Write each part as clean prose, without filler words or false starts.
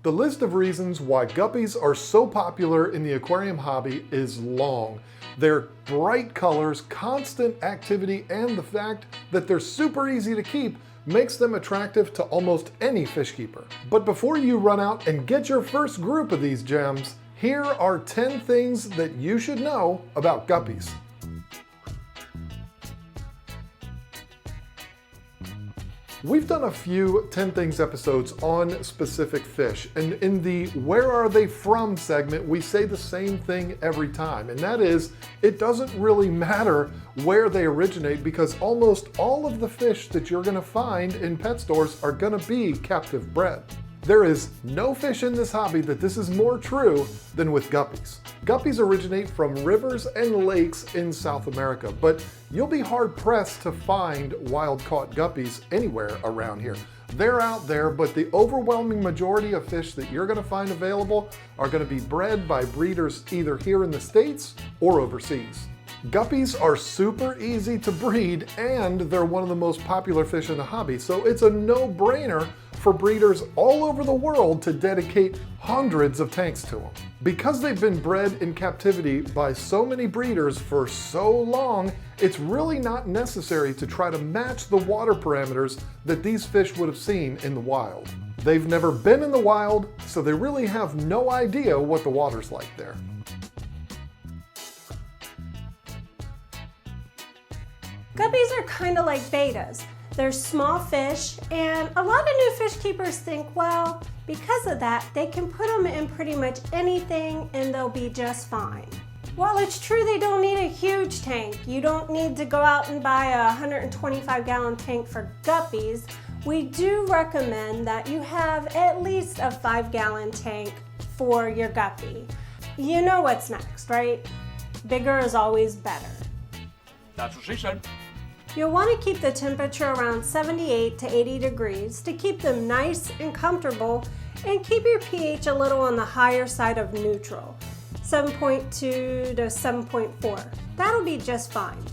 The list of reasons why guppies are so popular in the aquarium hobby is long. Their bright colors, constant activity, and the fact that they're super easy to keep makes them attractive to almost any fish keeper. But before you run out and get your first group of these gems, here are 10 things that you should know about guppies. We've done a few 10 Things episodes on specific fish, and in the Where Are They From segment, we say the same thing every time, and that is, it doesn't really matter where they originate because almost all of the fish that you're gonna find in pet stores are gonna be captive bred. There is no fish in this hobby that this is more true than with guppies. Guppies originate from rivers and lakes in South America, but you'll be hard-pressed to find wild-caught guppies anywhere around here. They're out there, but the overwhelming majority of fish that you're gonna find available are gonna be bred by breeders either here in the States or overseas. Guppies are super easy to breed, and they're one of the most popular fish in the hobby, so it's a no-brainer for breeders all over the world to dedicate hundreds of tanks to them. Because they've been bred in captivity by so many breeders for so long, it's really not necessary to try to match the water parameters that these fish would have seen in the wild. They've never been in the wild, so they really have no idea what the water's like there. Guppies are kind of like bettas. They're small fish, and a lot of new fish keepers think, well, because of that, they can put them in pretty much anything and they'll be just fine. While it's true they don't need a huge tank, you don't need to go out and buy a 125-gallon tank for guppies, we do recommend that you have at least a 5-gallon tank for your guppy. You know what's next, right? Bigger is always better. That's what she said. You'll want to keep the temperature around 78 to 80 degrees to keep them nice and comfortable, and keep your pH a little on the higher side of neutral, 7.2 to 7.4. That'll be just fine.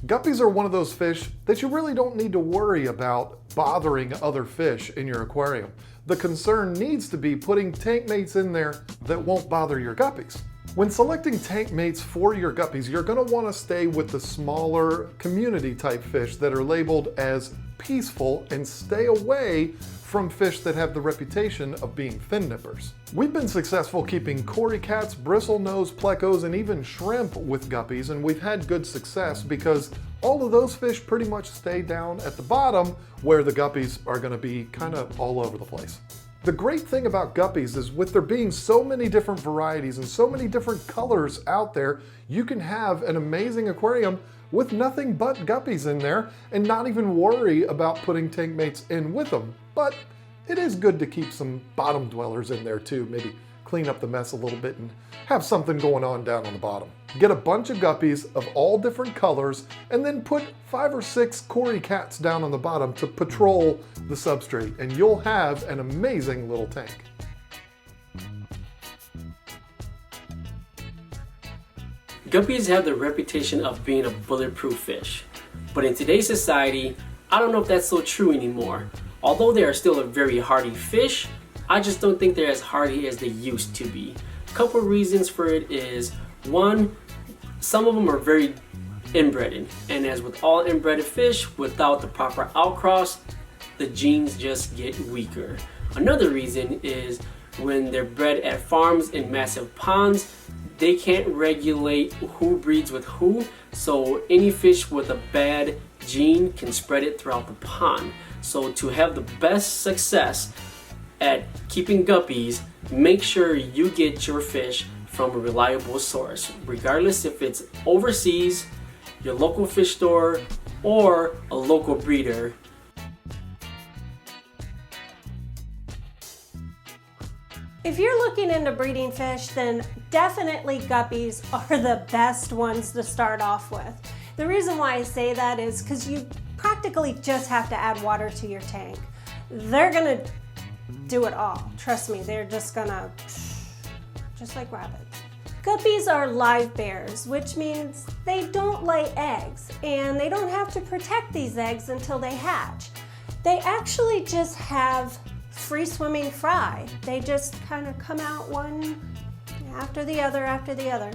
Guppies are one of those fish that you really don't need to worry about bothering other fish in your aquarium. The concern needs to be putting tank mates in there that won't bother your guppies. When selecting tank mates for your guppies, you're going to want to stay with the smaller community type fish that are labeled as peaceful and stay away from fish that have the reputation of being fin nippers. We've been successful keeping cory cats, bristlenose plecos, and even shrimp with guppies, and we've had good success because all of those fish pretty much stay down at the bottom where the guppies are going to be kind of all over the place. The great thing about guppies is with there being so many different varieties and so many different colors out there, you can have an amazing aquarium with nothing but guppies in there and not even worry about putting tank mates in with them. But it is good to keep some bottom dwellers in there too, maybe clean up the mess a little bit and have something going on down on the bottom. Get a bunch of guppies of all different colors and then put 5 or 6 cory cats down on the bottom to patrol the substrate, and you'll have an amazing little tank. Guppies have the reputation of being a bulletproof fish, but in today's society, I don't know if that's so true anymore. Although they are still a very hardy fish, I just don't think they're as hardy as they used to be. A couple reasons for it is, one, some of them are very inbred, and as with all inbred fish, without the proper outcross, the genes just get weaker. Another reason is when they're bred at farms in massive ponds, they can't regulate who breeds with who, so any fish with a bad gene can spread it throughout the pond. So to have the best success at keeping guppies, make sure you get your fish from a reliable source, regardless if it's overseas, your local fish store, or a local breeder. If you're looking into breeding fish, then definitely guppies are the best ones to start off with. The reason why I say that is because you practically just have to add water to your tank. They're gonna do it all. Trust me, they're just gonna, just like rabbits. Guppies are live bears, which means they don't lay eggs, and they don't have to protect these eggs until they hatch. They actually just have free swimming fry. They just kind of come out one after the other after the other.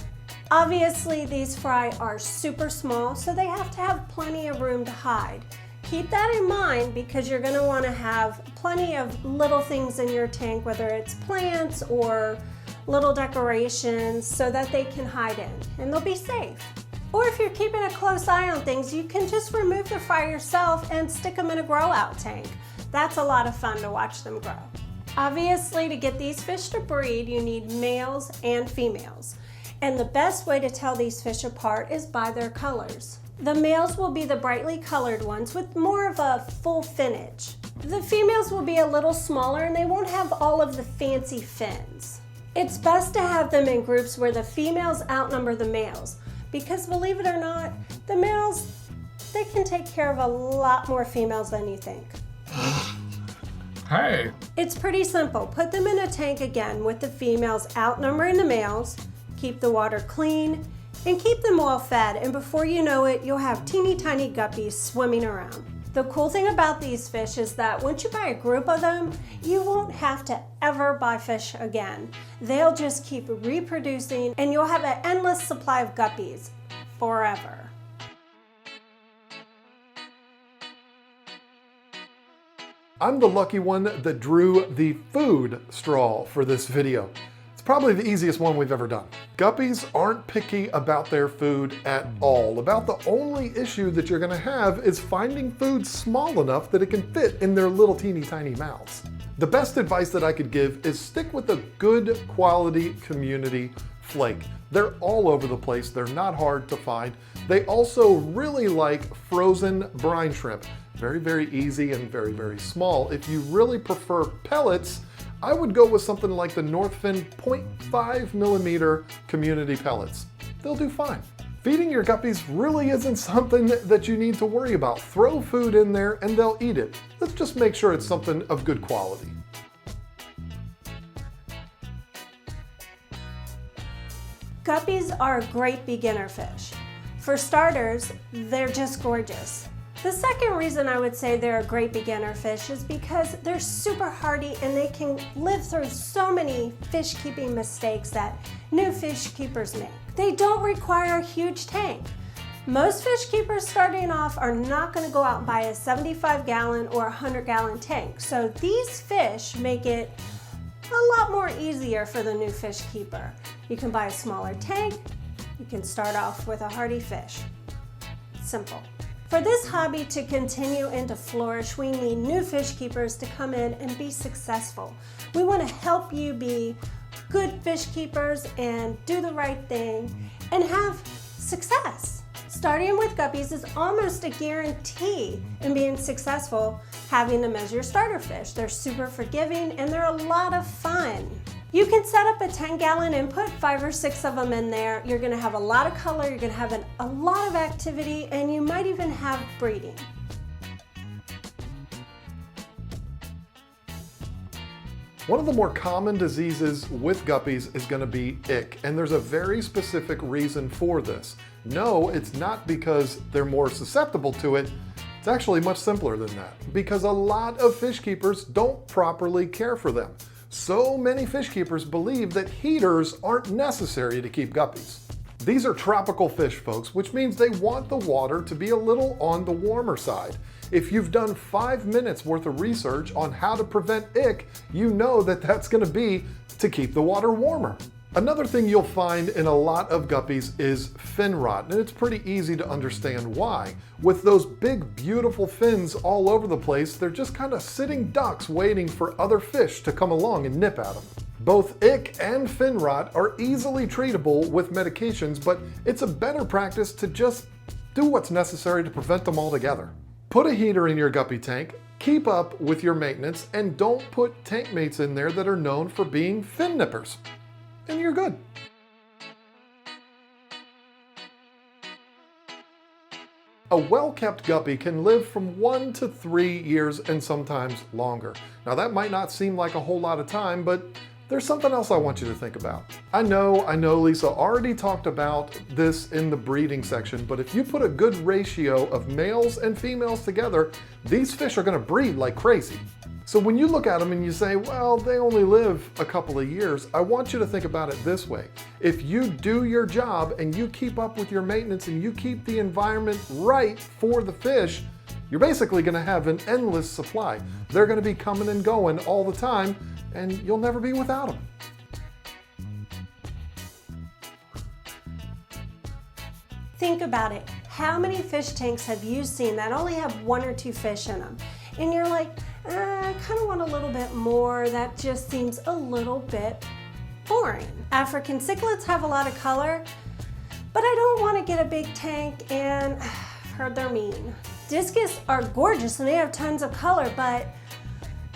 Obviously, these fry are super small, so they have to have plenty of room to hide. Keep that in mind because you're going to want to have plenty of little things in your tank, whether it's plants or little decorations, so that they can hide in and they'll be safe. Or if you're keeping a close eye on things, you can just remove the fry yourself and stick them in a grow out tank. That's a lot of fun to watch them grow. Obviously, to get these fish to breed, you need males and females. And the best way to tell these fish apart is by their colors. The males will be the brightly colored ones with more of a full finnage. The females will be a little smaller and they won't have all of the fancy fins. It's best to have them in groups where the females outnumber the males, because believe it or not, the males, they can take care of a lot more females than you think. Hey. It's pretty simple. Put them in a tank again with the females outnumbering the males, keep the water clean, and keep them well fed, and before you know it, you'll have teeny tiny guppies swimming around. The cool thing about these fish is that once you buy a group of them, you won't have to ever buy fish again. They'll just keep reproducing and you'll have an endless supply of guppies forever. I'm the lucky one that drew the food straw for this video. It's probably the easiest one we've ever done. Guppies aren't picky about their food at all. About the only issue that you're gonna have is finding food small enough that it can fit in their little teeny tiny mouths. The best advice that I could give is stick with a good quality community flake. They're all over the place, they're not hard to find. They also really like frozen brine shrimp. Very, very easy and very, very small. If you really prefer pellets, I would go with something like the Northfin 0.5 millimeter community pellets. They'll do fine. Feeding your guppies really isn't something that you need to worry about. Throw food in there and they'll eat it. Let's just make sure it's something of good quality. Guppies are a great beginner fish. For starters, they're just gorgeous. The second reason I would say they're a great beginner fish is because they're super hardy and they can live through so many fish keeping mistakes that new fish keepers make. They don't require a huge tank. Most fish keepers starting off are not going to go out and buy a 75-gallon or 100-gallon tank. So these fish make it a lot more easier for the new fish keeper. You can buy a smaller tank. You can start off with a hardy fish. Simple. For this hobby to continue and to flourish, we need new fish keepers to come in and be successful. We want to help you be good fish keepers and do the right thing and have success. Starting with guppies is almost a guarantee in being successful having them as your starter fish. They're super forgiving and they're a lot of fun. You can set up a 10-gallon and put 5 or 6 of them in there. You're gonna have a lot of color, you're gonna have a lot of activity, and you might even have breeding. One of the more common diseases with guppies is gonna be ick, and there's a very specific reason for this. No, it's not because they're more susceptible to it. It's actually much simpler than that, because a lot of fish keepers don't properly care for them. So many fish keepers believe that heaters aren't necessary to keep guppies. These are tropical fish, folks, which means they want the water to be a little on the warmer side. If you've done 5 minutes worth of research on how to prevent ick, you know that that's gonna be to keep the water warmer. Another thing you'll find in a lot of guppies is fin rot, and it's pretty easy to understand why. With those big, beautiful fins all over the place, they're just kind of sitting ducks waiting for other fish to come along and nip at them. Both ick and fin rot are easily treatable with medications, but it's a better practice to just do what's necessary to prevent them altogether. Put a heater in your guppy tank, keep up with your maintenance, and don't put tank mates in there that are known for being fin nippers. And you're good. A well-kept guppy can live from 1 to 3 years and sometimes longer. Now that might not seem like a whole lot of time, but There's something else I want you to think about. I know Lisa already talked about this in the breeding section, but if you put a good ratio of males and females together, these fish are gonna breed like crazy. So when you look at them and you say, well, they only live a couple of years, I want you to think about it this way. If you do your job and you keep up with your maintenance and you keep the environment right for the fish, you're basically gonna have an endless supply. They're gonna be coming and going all the time, and you'll never be without them. Think about it. How many fish tanks have you seen that only have 1 or 2 fish in them? And you're like, I kind of want a little bit more. That just seems a little bit boring. African cichlids have a lot of color, but I don't want to get a big tank, and I've heard they're mean. Discus are gorgeous and they have tons of color, but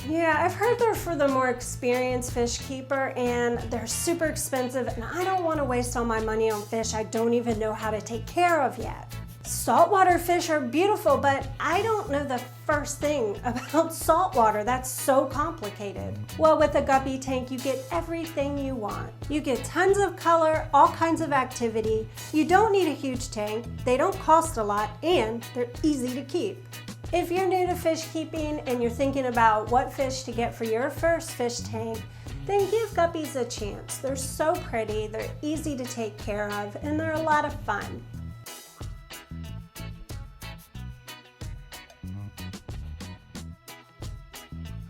yeah, I've heard they're for the more experienced fish keeper and they're super expensive, and I don't want to waste all my money on fish I don't even know how to take care of yet. Saltwater fish are beautiful, but I don't know the first thing about saltwater. That's so complicated. Well, with a guppy tank, you get everything you want. You get tons of color, all kinds of activity. You don't need a huge tank, they don't cost a lot, and they're easy to keep. If you're new to fish keeping and you're thinking about what fish to get for your first fish tank, then give guppies a chance. They're so pretty, they're easy to take care of, and they're a lot of fun.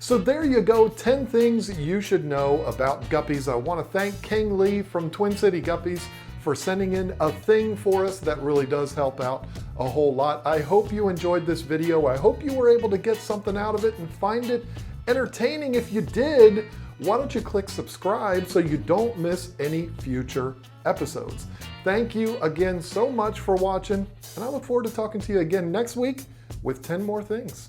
So there you go, 10 things you should know about guppies. I want to thank King Lee from Twin City Guppies for sending in a thing for us that really does help out a whole lot. I hope you enjoyed this video. I hope you were able to get something out of it and find it entertaining. If you did, why don't you click subscribe so you don't miss any future episodes. Thank you again so much for watching, and I look forward to talking to you again next week with 10 more things.